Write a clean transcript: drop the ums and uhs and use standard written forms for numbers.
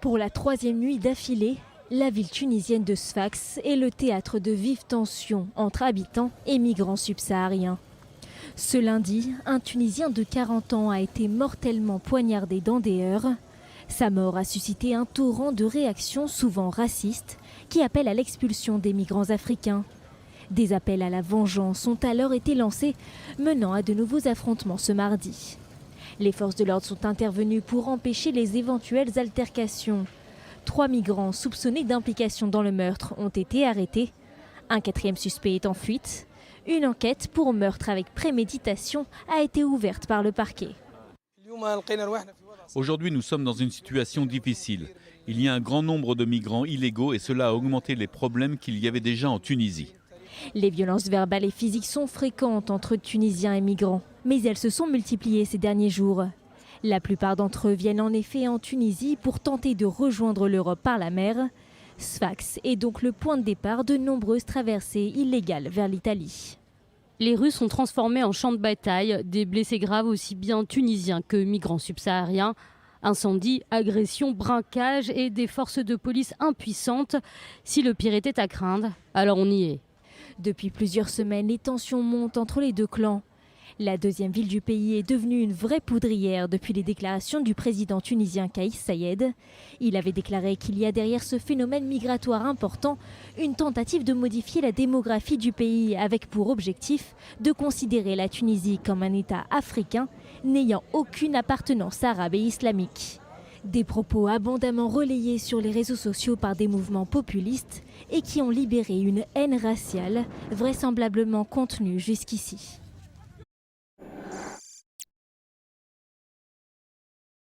Pour la troisième nuit d'affilée, la ville tunisienne de Sfax est le théâtre de vives tensions entre habitants et migrants subsahariens. Ce lundi, un Tunisien de 40 ans a été mortellement poignardé dans des heures. Sa mort a suscité un torrent de réactions souvent racistes qui appellent à l'expulsion des migrants africains. Des appels à la vengeance ont alors été lancés, menant à de nouveaux affrontements ce mardi. Les forces de l'ordre sont intervenues pour empêcher les éventuelles altercations. 3 migrants soupçonnés d'implication dans le meurtre ont été arrêtés. Un 4e suspect est en fuite. Une enquête pour meurtre avec préméditation a été ouverte par le parquet. Aujourd'hui, nous sommes dans une situation difficile. Il y a un grand nombre de migrants illégaux et cela a augmenté les problèmes qu'il y avait déjà en Tunisie. Les violences verbales et physiques sont fréquentes entre Tunisiens et migrants, mais elles se sont multipliées ces derniers jours. La plupart d'entre eux viennent en effet en Tunisie pour tenter de rejoindre l'Europe par la mer. Sfax est donc le point de départ de nombreuses traversées illégales vers l'Italie. Les rues sont transformées en champs de bataille, des blessés graves aussi bien tunisiens que migrants subsahariens. Incendies, agressions, braquages et des forces de police impuissantes. Si le pire était à craindre, alors on y est. Depuis plusieurs semaines, les tensions montent entre les deux clans. La deuxième ville du pays est devenue une vraie poudrière depuis les déclarations du président tunisien Kais Saied. Il avait déclaré qu'il y a derrière ce phénomène migratoire important une tentative de modifier la démographie du pays avec pour objectif de considérer la Tunisie comme un État africain n'ayant aucune appartenance arabe et islamique. Des propos abondamment relayés sur les réseaux sociaux par des mouvements populistes et qui ont libéré une haine raciale vraisemblablement contenue jusqu'ici.